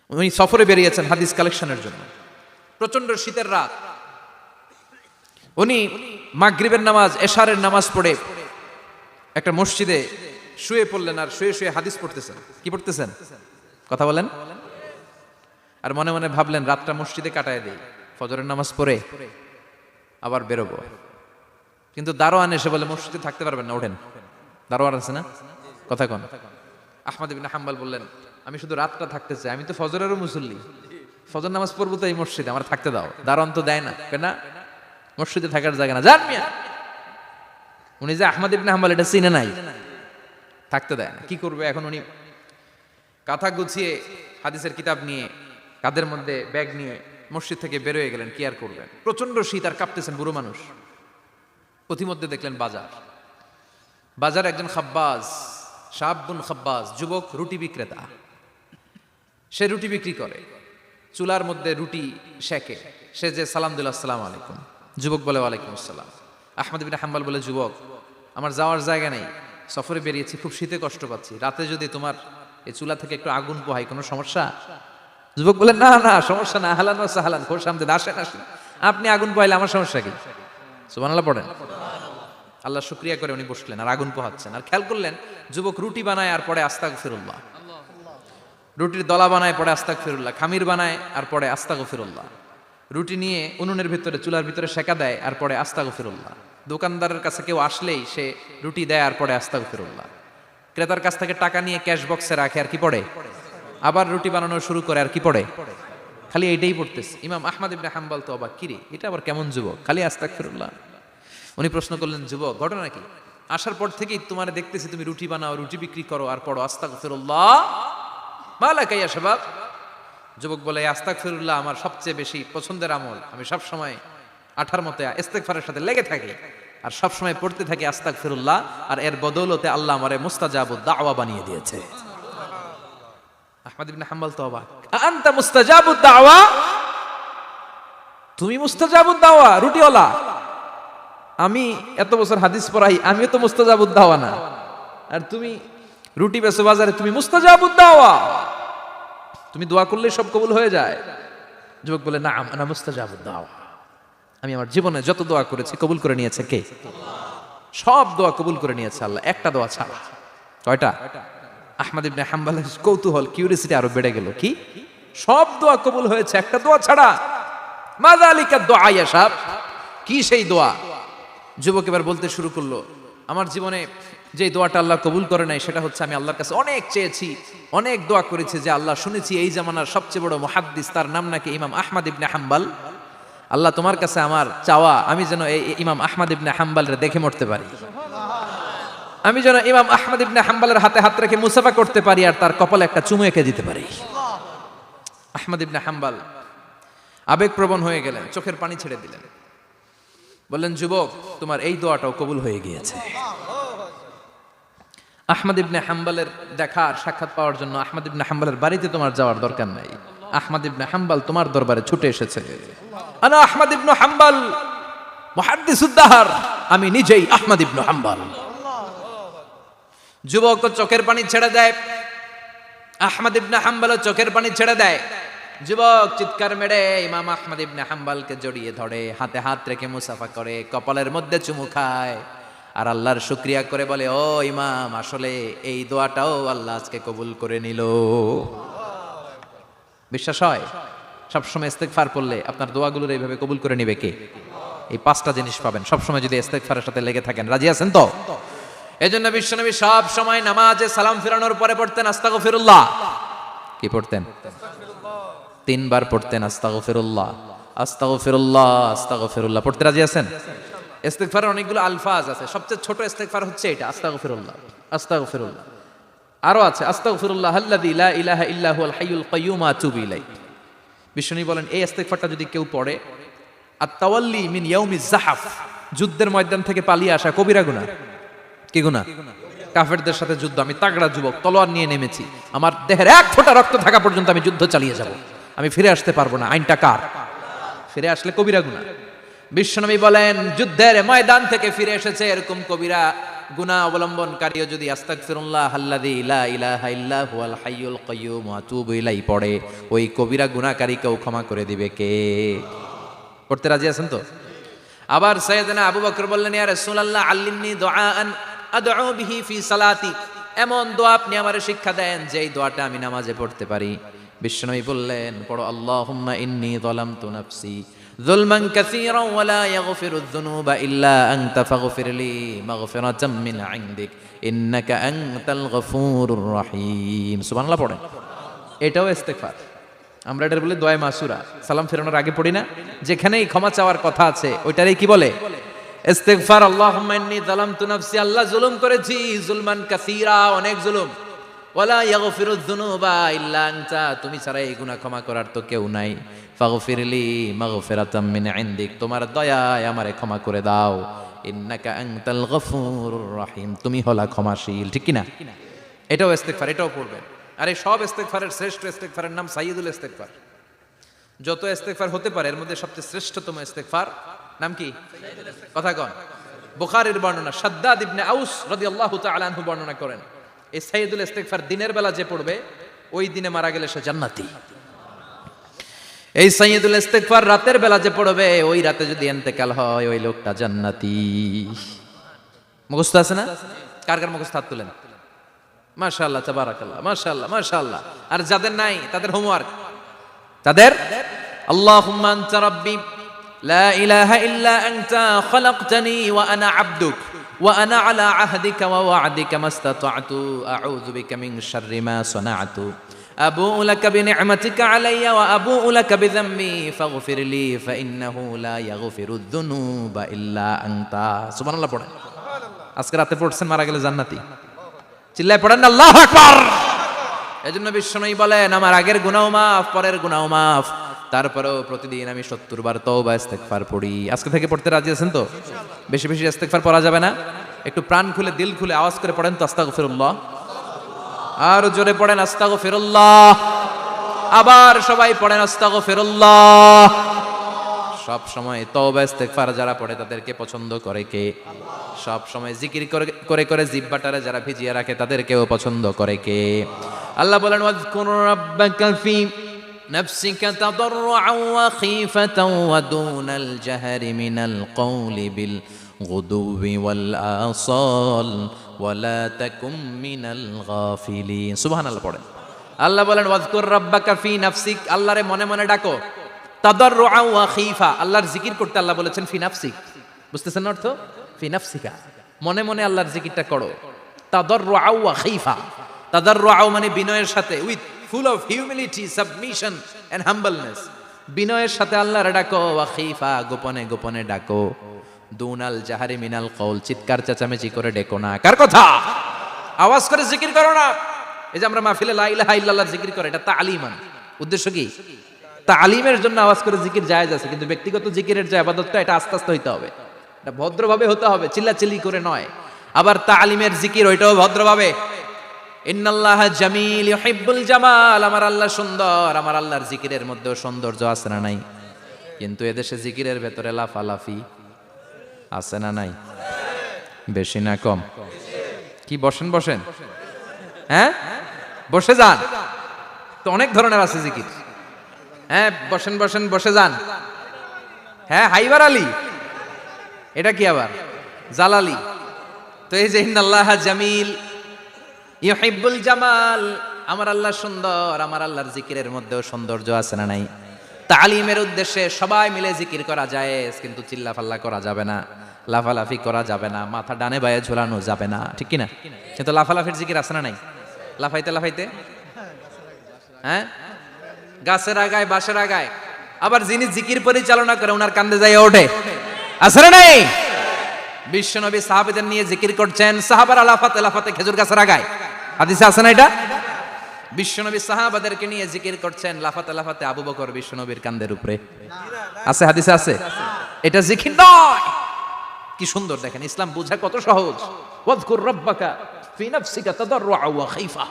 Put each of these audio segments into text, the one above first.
উনি সফরে বেরিয়েছেন হাদিস কালেকশনের জন্য। প্রচন্ড শীতের রাত, উনি মাগরিবের নামাজ, এশারের নামাজ পড়ে একটা মসজিদে শুয়ে পড়লেন, আর শুয়ে শুয়ে হাদিস পড়তেছেন। কি পড়তেছেন? কথা বলেন। আর মনে মনে ভাবলেন রাতটা মসজিদে কাটায় দেই, ফজরের নামাজ পড়ে আবার বেরোবো। কিন্তু দারোয়ান এসে বলে মসজিদে থাকতে পারবেন না, ওঠেন। দারোয়ান আছে না? কথা কন। আহমদ ইবনে হাম্বল বললেন, আমি শুধু রাতটা থাকতে চাই, আমি তো ফজরেরও মুসল্লি, ফজর নামাজ পড়বো তো এই মসজিদে, আমার থাকতে দাও। দারোয়ান তো দেয় না, কেন? মসজিদে থাকার জায়গা না, যান মিয়া। উনি যে আহমদ ইবনে হাম্বল এটা চিনে নাই, থাকতে দেয় না। কি করবে এখন? উনি কাঁথা গুছিয়ে হাদিসের কিতাব নিয়ে কাঁধের মধ্যে ব্যাগ নিয়ে মসজিদ থেকে বেরোয় গেলেন। কি আর করবেন, প্রচন্ড শীত, আর কাঁপতেছেন, বুড়ো মানুষ। পথিমধ্যে দেখলেন বাজার, বাজার একজন খাব্বাজ, শাবুন খাব্বাজ, যুবক রুটি বিক্রেতা। সে রুটি বিক্রি করে, চুলার মধ্যে রুটি সেকে। সে যে সালাম দিল, আসসালামু আলাইকুম। যুবক বলে, ওয়ালাইকুম আসসালাম। আহমদ ইবনে হাম্বল বলে, যুবক আমার যাওয়ার জায়গা নেই, সফরে বেরিয়েছি, খুব শীতে কষ্ট পাচ্ছি, রাতে যদি তোমার এই চুলা থেকে একটু আগুন পোহাই কোনো সমস্যা? যুবক বলে, না না সমস্যা না, আহলান ওয়া সাহলান, খোশ আমদেদ, আসেন আসেন, আপনি আগুন পোহাইলে আমার সমস্যা কি? সুবহানাল্লাহ পড়েন। আল্লাহ শুকরিয়া করে উনি বসলেন আর আগুন পোহাচ্ছেন। আর খেয়াল করলেন যুবক রুটি বানায় আর পরে আস্তাগফিরুল্লাহ, রুটির দলা বানায় পরে আস্তাগফিরুল্লাহ, খামির বানায় আর পরে আস্তাগফিরুল্লাহ, রুটি নিয়ে উনুনের ভিতরে চুলার ভিতরে সেকা দেয় আর পরে আস্তাগফিরুল্লাহ। দোকানদারের কাছে কেউ আসলেই সে রুটি দেয় আর পরে আস্তাগফিরুল্লাহ। ক্রেতার কাছ থেকে টাকা নিয়ে ক্যাশ বক্সে রাখে আর কি পড়ে? আবার রুটি বানানো শুরু করে আর কি পড়ে? খালি এইটাই পড়তেছে। ইমাম আহমদ ইবনে হাম্বল তো অবাক, কিরে এটা আবার কেমন যুবক, খালি আস্তাগফিরুল্লাহ। উনি প্রশ্ন করলেন, যুবক ঘটনা কি? আসার পর থেকেই তোমার দেখতেছি তুমি রুটি বানাও, রুটি বিক্রি করো আর পড়ো আস্তাগফিরুল্লাহ, মালাকা ইয়া শাবাব। যুবক বলে, আস্তাগফিরুল্লাহ আমার সবচেয়ে বেশি পছন্দের আমল, আমি সব সময় আঠার মতে ইস্তেগফারের সাথে লেগে থাকি আর সব সময় পড়তে থাকি আস্তাগফিরুল্লাহ, আর এর বদৌলতে আল্লাহ আমারে মুস্তাজাবুদ দাওয়া বানিয়ে দিয়েছে। আহমদ ইবনে হাম্বল তো অবাক, আনতা মুস্তাজাবুদ দাওয়া, তুমি মুস্তাজাবুদ দাওয়া রুটিওয়ালা? আমি এত বছর হাদিস পড়াই, আমিও তো মুস্তাজাবুদ দাওয়া না, আর তুমি রুটি বেচো বাজারে, তুমি মুস্তাজাবুদ দাওয়া, তুমি দোয়া করলে সব কবুল হয়ে যায়? যুবক বলে, না আনা মুস্তাজাবুদ দাওয়া, আমি আমার জীবনে যত দোয়া করেছি কবুল করে নিয়েছে কে? সব দোয়া কবুল করে নিয়েছে আল্লাহ, একটা দোয়া ছাড়া। কয়টা? আহমদ ইবনে হাম্বলের কৌতূহল, কিউরিওসিটি আরো বেড়ে গেল। কি? সব দোয়া কবুল হয়েছে, একটা দোয়া ছাড়া। মাযালিকা দুআ ইয়া শাব, কি সেই দোয়া? যুবক এবার বলতে শুরু করলো, আমার জীবনে যে দোয়াটা আল্লাহ কবুল করে নাই সেটা হচ্ছে, আমি আল্লাহর কাছে অনেক চেয়েছি, অনেক দোয়া করেছি, যে আল্লাহ শুনেছি এই জামানার সবচেয়ে বড় মুহাদ্দিস, তার নাম নাকি ইমাম আহমদ ইবনে হাম্বল। আল্লাহ তোমার কাছে আমার চাওয়া, আমি যেন এই ইমাম আহমদ ইবনে হাম্বলের দেখে মরতে পারি, আমি যেন ইমাম আহমদ ইবনে হাম্বলের হাতে হাত রেখে মুসাফা করতে পারি আর তার কপালে একটা চুমু এঁকে দিতে পারি। আহমদ ইবনে হাম্বল আবেগপ্রবণ হয়ে গেলেন, চোখের পানি ছেড়ে দিলেন, বললেন, যুবক তোমার এই দোয়াটাও কবুল হয়ে গিয়েছে। আহমদ ইবনে হাম্বলের দেখার সাক্ষাৎ পাওয়ার জন্য আহমদ ইবনে হাম্বলের বাড়িতে তোমার যাওয়ার দরকার নাই, আহমদ ইবনে হাম্বল তোমার দরবারে ছুটে এসেছে। আনা আহমদ ইবনে হাম্বল মুহাদ্দিসুদ দাহর, আমি নিজেই আহমদ ইবনে হাম্বল। যুবক চোখের পানি ছেড়ে দেয়, আহমদ ইবনে হাম্বল চোখের পানি ছেড়ে দেয়। যুবক চিৎকার মেরে ইমাম আহমদ ইবনে হাম্বলকে জড়িয়ে ধরে, হাতে হাত রেখে মুসাফা করে, কপালের মধ্যে চুমু খায় আর আল্লাহর শুকরিয়া করে বলে, ও ইমাম, আসলে এই দোয়াটাও আল্লাহ আজকে কবুল করে নিল। বিশ্বাস হয়? সবসময় ইস্তেগফার পড়লে আপনার দোয়াগুলোর এইভাবে কবুল করে নিবে কে? এই পাঁচটা জিনিস পাবেন সবসময় যদি ইস্তেগফারের সাথে লেগে থাকেন। রাজি আছেন তো? এজন্য বিশ্বনবী সব সময় নামাজে সালাম ফিরানোর পরে পড়তেন আস্তাগফিরুল্লাহ। কি পড়তেন? 3 বার পড়তেন আস্তাগফিরুল্লাহ, আস্তাগফিরুল্লাহ, আস্তাগফিরুল্লাহ। পড়তে রাজি আছেন? ইস্তেগফারের অনেকগুলো আলফাজ আছে, সবচেয়ে ছোট ইস্তেগফার হচ্ছে এটা, আস্তাগফিরুল্লাহ, আস্তাগফিরুল্লাহ। আরো আছে আস্তাগফিরুল্লাহ আল্লাযী লা ইলাহা ইল্লা হুয়াল হাইয়ুল কাইয়্যুম আতুবু ইলাইহি। বিষ্ণু বলেন, এই ইস্তেগফারটা যদি কেউ পড়ে, আত-তাওয়াল্লি মিন ইয়াউমিজ যাহাফ, যুদ্ধের ময়দান থেকে পালিয়ে আসা কবিরা গুনাহ। কি গুনাহ? কাফেরদের সাথে যুদ্ধ, আমি তাগড়া যুবক, তলোয়ার নিয়ে নেমেছি, আমার দেহের এক ফোঁটা রক্ত থাকা পর্যন্ত আমি যুদ্ধ চালিয়ে যাব, আমি ফিরে আসতে পারবো না, আইনটা কার? ফিরে আসলে কবিরা গুনাহ। বিশ্বনবী বলেন, যুদ্ধের ময়দান থেকে ফিরে এসেছে এরকম কবিরা গুনাহ অবলম্বনকারীও যদি আস্তাগফিরুল্লাহ আল্লাযী লা ইলাহা ইল্লা হুয়াল হাইয়ুল কাইয়্যুম ওয়া আতুবু ইলাইহি পড়ে, ওই কবিরা গুনাহকারীকেও ক্ষমা করে দিবে কে? পড়তে রাজি আছেন তো? আবার সাইয়েদনা আবু বকর বললেন, ইয়া রাসূলুল্লাহ আল্লিমনি দুআআন আদউ বিহি ফি সালাতি, এমন দোয়া আপনি আমারে শিক্ষা দেন যেই দোয়াটা আমি নামাজে পড়তে পারি। বিশ্বনবী বললেন, পড়ো আল্লাহুম্মা ইন্নী যালামতু নাফসি যুলমান কাসীরান ওয়া লা ইয়াগফিরুয যুনুবা ইল্লা আনতা ফাগফিরলি মাগফিরাতাম মিন ইনদিক ইন্নাকা আনতাল গফুরুর রহিম। সুবহানাল্লাহ পড়েন। এটাও ইস্তেগফার। আমরা এটার বলি দোয়া মাসুরা, সালাম ফেরানোর আগে পড়ি না? যেখানেই ক্ষমা চাওয়ার কথা আছে ওইটারই কি বলে? ইস্তেগফার। আল্লাহুম্মা ইন্নী যালামতু নাফসি, আল্লাহ জুলুম করেছি, জুলমান কাসীরা, অনেক জুলুম। ওয়ালা ইয়াগফিরুয যুনুবা ইল্লা আনতা, তুমি ছাড়া এই গুনাহ ক্ষমা করার তো কেউ নাই। ফাগফিরলি মাগফিরাতাম মিন ইনদিক, তোমার দয়ায় আমারে ক্ষমা করে দাও। ইন্নাকা আনতাল গফুরুর রহিম, তুমি হলা ক্ষমাশীল। ঠিক কি না? এটাও ইস্তেগফার, এটাও পড়বেন। আর এই সব ইস্তেগফারের শ্রেষ্ঠ ইস্তেগফারের নাম সাইয়্যিদুল ইস্তেগফার। যত ইস্তেগফার হতে পারে এর মধ্যে সবচেয়ে শ্রেষ্ঠতম ইস্তেগফার নাম কি? কথা কন। বুখারীর বর্ণনা, শাদ্দাদ ইবনে আউস রাদিয়াল্লাহু তাআলা আনহু বর্ণনা করেন, এই সাইয়্যিদুল ইস্তেগফার দিনের বেলা যে পড়বে ওই দিনে মারা গেলে সে জান্নাতি। এই সাইয়্যিদুল ইস্তেগফার রাতের বেলা যে পড়বে ওই রাতে যদি ইন্তেকাল হয় ওই লোকটা জান্নাতি। মুখস্থ আছে না? কার কার মুখস্থ? হাত তুলেন। মাশাআল্লাহ, তাবারাকাল্লাহ, মাশাআল্লাহ, মাশাআল্লাহ। আর যাদের নাই তাদের হোমওয়ার্ক, তাদের আল্লাহুম্মা আনতা রাব্বি লা ইলাহা ইল্লা আনতা খালাকতানি ওয়া আনা আবদুক ওয়া আনা আলা আহদিকা ওয়া ওয়া'দিকা মাস্তাতা'তু আউযু বিকা মিন শাররি মা সানা'তু আবু'ু লাকা বিনি'মাতিকা আলাইয়া ওয়া আবু'ু লাকা বিযামবি ফাগফিরলি ফাইন্নাহু লা ইয়াগফিরুয যুনুবা ইল্লা আনতা। সুবহানাল্লাহ পড়েন। আজকে রাতে পড়ছেন, মারা গেলে জান্নাতি। চিল্লায় পড়েন আল্লাহু আকবার। এজন্য বিশ্বনবী বলেন, আমার আগের গুনাহ মাফ, পরের গুনাহ মাফ, তারপরেও প্রতিদিন আমি 70 বার তওবা ইস্তেগফার পড়ি। আজকে থেকে পড়তে রাজি আছেন তো? বেশি বেশি ইস্তেগফার পড়া যাবে না? একটু প্রাণ খুলে দিল খুলে আওয়াজ করে পড়েন তো আস্তাগফিরুল্লাহ। আর জোরে পড়েন আস্তাগফিরুল্লাহ। আবার সবাই পড়েন আস্তাগফিরুল্লাহ। সব সময় তওবা ইস্তেগফার যারা পড়ে তাদেরকে পছন্দ করে কে? সব সময় জিকির করে করে জিহ্বাটারে যারা ভিজিয়ে রাখে তাদেরকেও পছন্দ করে কে? আল্লাহ বলেন, ওয়াজকুর রাব্বাকা ফি নাফসিকা তাদাররুআন ওয়া খীফাতান ওয়া দুনাল জাহরি মিনাল কওলি বিল গুদুবি ওয়াল আসাল ওয়া লা তাকুম মিনাল গাফিলিন। সুবহানাল্লাহ পড়েন। আল্লাহ বলেন, ওয়াজকুর রাব্বাকা ফি নাফসিক, আল্লাহরে মনে মনে ডাকো। তাদাররুআন ওয়া খীফা, আল্লাহর জিকির করতে আল্লাহ বলেছেন ফি নাফসিক। বুঝতেছেন অর্থ? ফি নাফসিকা, মনে মনে আল্লাহর জিকিরটা করো। তাদাররুআন ওয়া খীফা, তাদাররুআন মানে বিনয়ের সাথে, with full of humility, submission and humbleness, বিনয়ের সাথে আল্লাহরে ডাকো। ওয়া খীফা, গোপনে গোপনে ডাকো। দুনাল জাহারি মিনাল কওল, চিৎকার চেঁচামেচি করে ডেকো না। কার কথা? আওয়াজ করে জিকির করো না। এই যে আমরা মাহফিলে লা ইলাহা ইল্লাল্লাহ জিকির করে, এটা তালিমান। উদ্দেশ্য কি? তালিমের জন্য আওয়াজ করে জিকির জায়েজ আছে, কিন্তু ব্যক্তিগত জিকিরের যে ইবাদতটা এটা আস্তে আস্তে হইতে হবে, এটা ভদ্রভাবে হতে হবে, চিল্লাচিল্লি করে নয়। আবার তালিমের জিকির ওইটাও ভদ্রভাবে। ইন্নাল্লাহা জামিল ইউহিব্বুল জামাল, আমার আল্লাহ সুন্দর, আমার আল্লাহর জিকিরের মধ্যেও সৌন্দর্য আছে না নাই? কিন্তু এদেশে জিকিরের ভেতরে লাফালাফি আছে না নাই? বেশি না কম? কি বসেন বসেন, হ্যাঁ বসে যান তো, অনেক ধরনের আছে জিকির। হ্যাঁ বসেন বসেন, বসে যান। হ্যাঁ হাইবার আলী, এটা কি আবার জালালি? তো এই যে ইন্নাল্লাহা জামিল ইউহিব্বুল জামাল, আমার আল্লাহ সুন্দর, আমার আল্লাহর জিকিরের মধ্যেও সৌন্দর্য আছে না নাই? তালিমের উদ্দেশ্যে সবাই মিলে জিকির করা যায়, কিন্তু চিল্লাফাল্লা করা যাবে না, লাফালাফি করা যাবে না, মাথা ডানে বায়ে ঝোলানো যাবে না, ঠিক কি না? কিন্তু লাফালাফির জিকির আছে না নাই? লাফাইতে লাফাইতে, হ্যাঁ গাছের আগায় বাঁশের আগায়। আবার যিনি জিকির পরিচালনা করে ওনার কান্দে যায় ওঠে, আছে না নাই? বিশ্বনবী সাহাবাদের নিয়ে জিকির করছেন, সাহাবারা লাফাতে লাফাতে খেজুর গাছের আগায়। হাদিসে আছে না এটা? বিশ্বনবী সাহাবাদেরকে নিয়ে জিকির করছেন, লাফাতে লাফাতে আবু বকর বিশ্বনবীর কান্দের উপরে। আছে, হাদিসে আছে। এটা জিকির নয়। কি সুন্দর দেখেন, ইসলাম বোঝা কত সহজ। ওয়াজকুর রাব্বাকা ফি নাফসিকা তাদাররুআন ওয়া খীফা,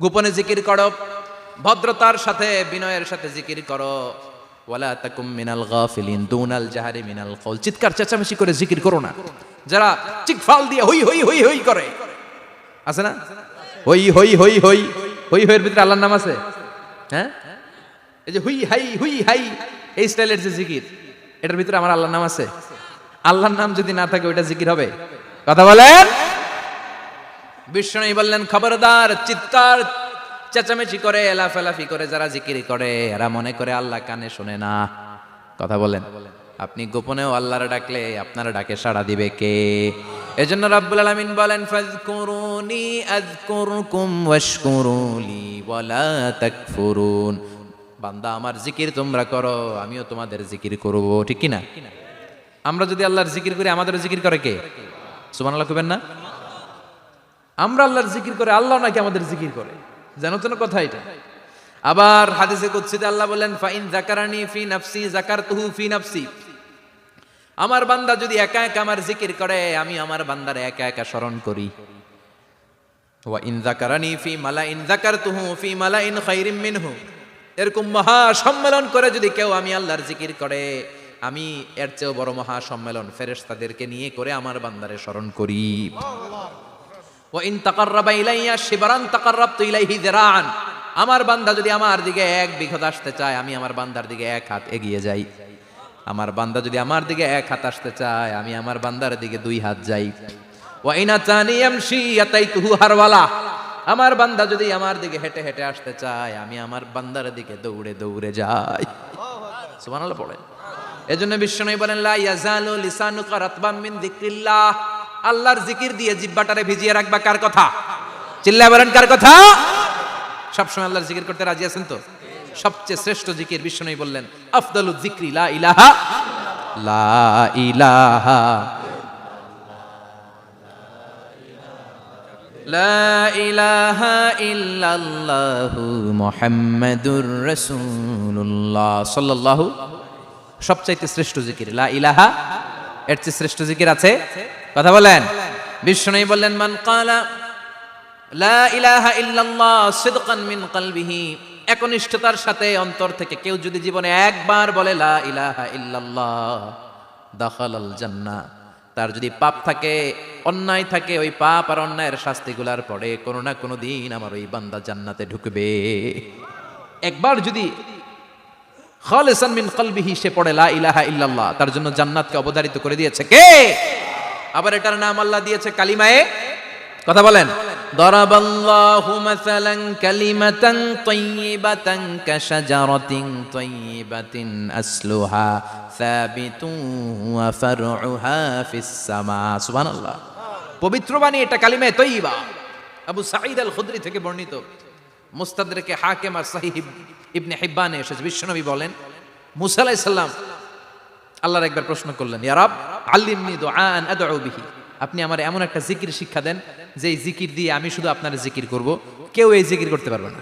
গোপনে জিকির করো, ভদ্রতার সাথে বিনয়ের সাথে জিকির করো। ওয়ালা তাকুম মিনাল গাফিলিন দুনাল জাহারি মিনাল কওল, চিৎকার চেঁচামেচি করে জিকির করো না। যারা চিকফাল দিয়ে হই হই হই হই করে, আছে না? হই হই হই হই হই হইয়ের ভিতরে আল্লাহর নাম আছে? হ্যাঁ, এই যে হুই হাই এই স্টাইলের যে জিকির, এটার ভিতরে আমার আল্লাহর নাম আছে? আল্লাহর নাম যদি না থাকে ওইটা জিকির হবে? কথা বলেন। বিষ্ণু বললেন, খবরদার, চিৎকার চেঁচামেচি করে লাফালাফি করে যারা জিকির করে এরা মনে করে আল্লাহ কানে শোনে না। কথা বলেন। আপনি গোপনেও আল্লাহর ডাকলে আপনার ডাকে সাড়া দিবে কে? এজন্য রাব্বুল আলামিন বলেন, ফাযকুরুনি আযকুরকুম ওয়াশকুরুলি ওয়ালা তাকফুরুন। বান্দা, আমার জিকির তোমরা করো, আমিও তোমাদের জিকির করব, ঠিক কি না? আমরা যদি আল্লাহর জিকির করি, আমাদের জিকির করে কে? সুবহানাল্লাহ কইবেন না? আমরা আল্লাহর জিকির করে, আল্লাহ নাকি আমাদের জিকির করে, জানো তো না কথা এটা? আবার হাদিসে কুদসিতে আল্লাহ বলেন, ফাইন যাকারানি ফি নাফসি যাকারতুহু ফি নাফসি। আমার বান্দা যদি একা একা আমার জিকির করে, আমি আমার বান্দারে একা একা স্মরণ করি। ওয়া ইন যাকারানি ফি মালাইন যাকারতুহু ফি মালাইন খায়রিম মিনহু। এরকম মহা সম্মেলন করে যদি কেউ আমি আল্লাহর জিকির করে, আমি এর চেয়েও বড় মহা সম্মেলন ফেরেশতাদেরকে নিয়ে করে আমার বান্দারে স্মরণ করি। ওয়া ইন তাকাররাবা ইলাইয়া শিবরান তাকাররাবতু ইলাইহি যিরাআন। আমার বান্দা যদি আমার দিকে এক বিঘত আসতে চায়, আমি আমার বান্দার দিকে এক হাত এগিয়ে যাই। আমার বান্দা যদি আমার দিকে এক হাত আসতে চায়, আমি আমার বান্দার দিকে দুই হাত যাই। ওয়া ইন আতানি ইয়ামশি আতাইতুহু হারওয়ালা। আমার বান্দা যদি আমার দিকে হেঁটে হেঁটে আসতে চায়, আমি আমার বান্দার দিকে দৌড়ে দৌড়ে যাই। সুবহানাল্লাহ পড়েন। এজন্য বিশ্বনবী বলেন, লা ইয়াজালু লিসানুকা রাতবাম মিন যিকরিল্লাহ। আল্লাহর জিকির দিয়ে জিহ্বাটারে ভিজিয়ে রাখবা। কার কথা? চিল্লায় বলেন, কার কথা? সবসময় আল্লাহর জিকির করতে রাজি আছেন তো? সবচেয়ে শ্রেষ্ঠ জিকির বিশ্বনবী বললেন, আফদালুয যিকরি লা ইলাহা লা ইলাহা লা ইলাহা ইল্লাল্লাহু মুহাম্মাদুর রাসূলুল্লাহ সাল্লাল্লাহু। সবচাইতে শ্রেষ্ঠ জিকির লা ইলাহা। এর চেয়ে শ্রেষ্ঠ জিকির আছে? কথা বলেন। বিশ্বনবী বললেন, মান ক্বালা লা ইলাহা ইল্লাল্লাহ সিদকান মিন কলবিহি। একনিষ্ঠতার সাথে অন্তর থেকে কেউ যদি জীবনে একবার বলে লা ইলাহা ইল্লাল্লাহ, দাখালাল জান্নাহ। তার যদি পাপ থাকে, অন্যায় থাকে, ওই পাপ আর অন্যায়ের শাস্তিগুলার পরে কোনো না কোনো দিন আমার ওই বান্দা জান্নাতে ঢুকবে। একবার যদি খালিসান মিন কলবিহি সে পড়ে লা ইলাহা ইল্লাল্লাহ, তার জন্য জান্নাতকে অবধারিত করে দিয়েছে কে? আবার এটার নাম আল্লাহ দিয়েছে কালিমায়ে। কথা বলেন। দরাবাল্লাহু মাসালান কালিমাতান তাইয়িবাতান কাশাজারাতিন তাইয়িবাতিন আসলুহা সাবিতুন ওয়া ফারউহা ফিস সামা। সুবহানাল্লাহ। পবিত্র বাণী এটা কালিমায়ে তাইয়িবা। আবু সাঈদ আল খুদরি থেকে বর্ণিত, মুস্তাদরাকে হাকিম আর সহিহ ইবনে হিব্বানে এসেছে। বিশ্বনবী বলেন, মুসা আলাইহিস সালাম আল্লাহর একবার প্রশ্ন করলেন, ইয়া রাব আল্লিমনি দুআআন আদউ বিহি। আপনি আমার এমন একটা জিকির শিক্ষা দেন যে এই জিকির দিয়ে আমি শুধু আপনার জিকির করব, কেউ এই জিকির করতে পারবে না।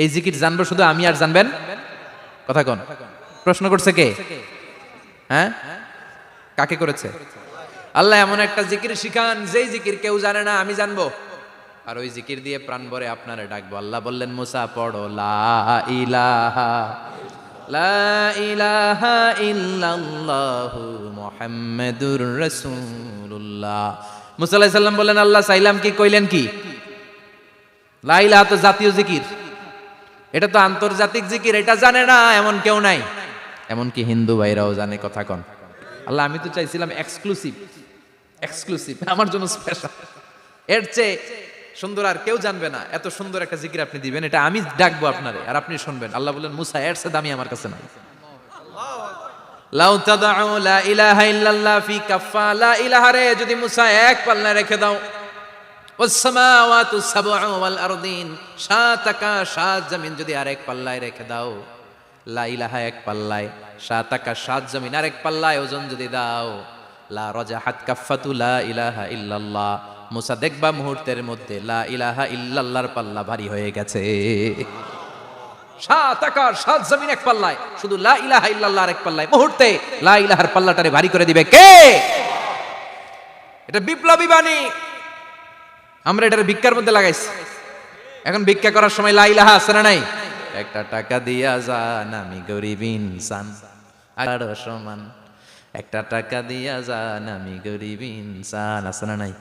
এই জিকির জানবো শুধু আমি, আর জানবেন। কথা কোন? প্রশ্ন করছে কে? হ্যাঁ, কাকে করেছে? আল্লাহ এমন একটা জিকির শিখান যেই জিকির কেউ জানে না, আমি জানবো, আর ওই জিকির দিয়ে প্রাণ ভরে আপনারে ডাকবো। আল্লাহ বললেন, মুসা পড়ো লা ইলাহা লা ইলাহা ইল্লাল্লাহু মুহাম্মাদুর রাসূলুল্লাহ। মুসা আলাইহিস সালাম বললেন, আল্লাহ চাইলাম কি, কইলেন কি? লা ইলাহা তো জাতীয় জিকির, এটা তো আন্তর্জাতিক জিকির, এটা জানে না এমন কেউ নাই। এমনকি হিন্দু ভাইরাও জানে। কথা কন। আল্লাহ আমি তো চাইছিলাম এক্সক্লুসিভ, আমার জন্য স্পেশাল। এর চেয়ে সুন্দর আর কেউ জানবে না। এত সুন্দর একটা জিকির আপনি দিবেন, এটা আমি ডাকবো আপনারে আর আপনি শুনবেন। আল্লাহ বললেন, মুসা এর চেয়ে দামি আমার কাছে নাই। লাউ তাদউ লা ইলাহা ইল্লাল্লাহ ফি কাফা। লা ইলাহা রে যদি মুসা এক পাল্লায় রেখে দাও, ওয়াস সামাওয়াতু সাবউ ওয়াল আরদিন, সাত আকাশ সাত জমিন যদি আরেক পাল্লায় রেখে দাও, লা ইলাহা এক পাল্লায়, সাত আকাশ সাত জমিন আরেক পাল্লায় ওজন যদি দাও, লা রাজাহাত কাফাতু লা ইলাহা ইল্লাল্লাহ। মুসা দেখবা মুহূর্তের মধ্যে লা ইলাহা ইল্লাল্লাহর পাল্লা ভারী হয়ে গেছে। সাত আকাশ সাত জমিন এক পাল্লায়, শুধু লা ইলাহা ইল্লাল্লাহর এক পাল্লায় মুহূর্তে লা ইলাহার পাল্লাটারে ভারী করে দিবে কে? এটা বিপ্লবী বাণী। আমরা এটার ভিক্ষার মধ্যে লাগাইছি। এখন ভিক্ষা করার সময় লা ইলাহা আছে না নাই? একটা টাকা দিয়া যান, আমি গরিব ইনসান আর সমান। একটা টাকা দিয়া যান আমি গরিব ইনসান, আছে না নাই?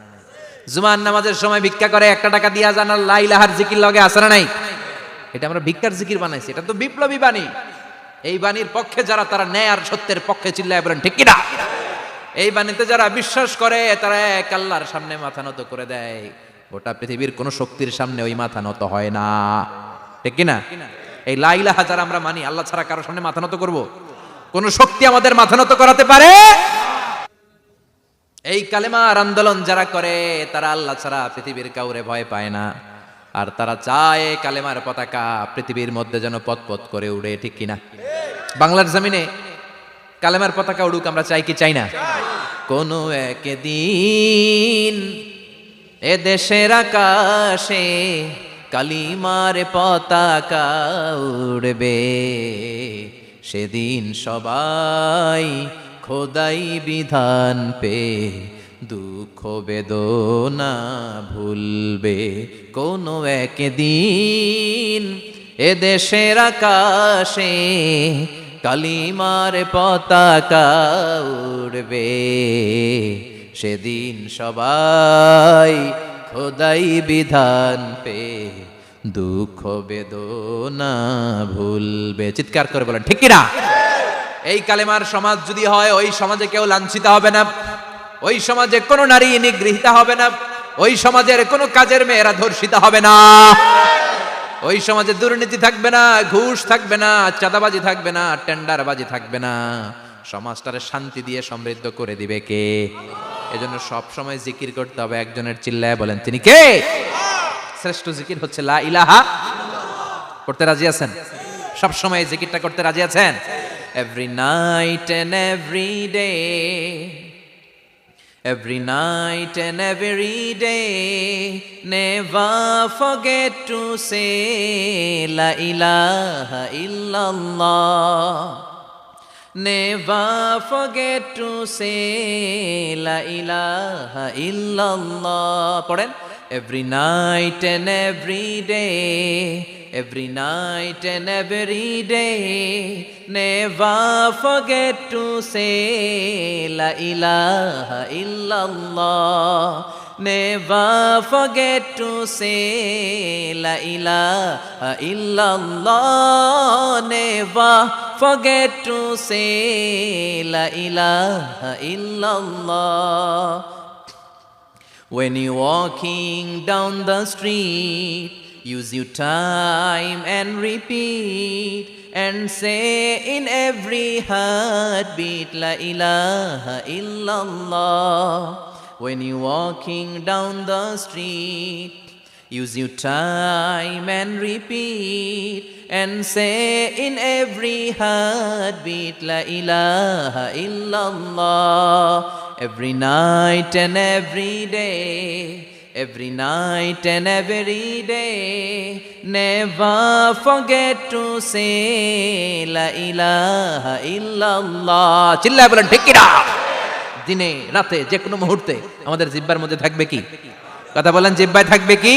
জুমার নামাজের সময় ভিক্ষা করে, একটা টাকা দিয়া যান আর লা ইলাহার জিকির লগে, আছে না নাই? এটা আমরা ভিক্ষার জিকির বানাইছি, এটা তো বিপ্লবী বাণী। এই বাণীর পক্ষে যারা, তারা ন্যায় আর সত্যের পক্ষে চিল্লায় বলেন ঠিক কিনা? এই বাণীতে যারা বিশ্বাস করে তারা এক আল্লাহর সামনে মাথা নত করে দেয়, গোটা পৃথিবীর কোন শক্তির সামনে ওই মাথা নত হয় না, ঠিক কিনা? এই লা ইলাহা যারা আমরা মানি, আল্লাহ ছাড়া কারোর সামনে মাথা নত করব? কোন শক্তি আমাদের মাথা নত করাতে পারে? এই কালেমার আন্দোলন যারা করে তারা আল্লাহ ছাড়া পৃথিবীর কাউরে ভয় পায় না, আর তারা চায় কালেমার পতাকা পৃথিবীর মধ্যে যেন পথ করে উড়ে, ঠিক কিনা? বাংলার জমিনে কালেমার পতাকা উড়ুক, আমরা চাই কি চাই না? কোনো একদিন এ দেশের আকাশে কালিমার পতাকা উড়বে, সেদিন সবাই খোদাই বিধান পে দুঃখ বেদনা ভুলবে। কোনো একদিন এ দেশের আকাশে কালিমার পতাকা উড়বে, সেদিন সবাই খোদাই বিধান পে দুঃখ বেদনা ভুলবে। চিৎকার করে বলেন ঠিক কিনা? এই কালেমার সমাজ যদি হয়, ওই সমাজে কেউ লাঞ্ছিত হবে না, ওই সমাজে কোনো নারী নিগৃহীতা হবে না, ওই সমাজের কোনো কাজের মেয়েরা ধর্ষিত হবে না, ওই সমাজে দুর্নীতি থাকবে না, ঘুষ থাকবে না, চাঁদাবাজি থাকবে না, টেন্ডারবাজি থাকবে না। সমাজটারে শান্তি দিয়ে সমৃদ্ধ করে দিবে কে? এজন্য সব সময় জিকির করতে হবে একজনের, চিল্লায় বলেন তিনি কে? শ্রেষ্ঠ জিকির হচ্ছে লা ইলাহা। করতে রাজি আছেন? সব সময় জিকিরটা করতে রাজি আছেন? Every night and every day, every night and every day, never forget to say La ilaha illallah. Never forget to say La ilaha illallah. পড়েন, every night and every day, every night and every day, never forget to say La ilaha illallah. Never forget to say La ilaha illallah. Never forget to say La ilaha illallah. When you're walking down the street, use your time and repeat, and say in every heartbeat La ilaha illallah. When you're walking down the street, use your time and repeat, and say in every heartbeat La ilaha illallah. Every night and every day, every night and every day, never forget to say La ilaha illallah. চিল্লায় বলেন ঠিক কিনা? দিনে রাতে যে কোনো মুহূর্তে আমাদের জিহ্বার মধ্যে থাকবে কি? কথা বলেন, জিহ্বায় থাকবে কি?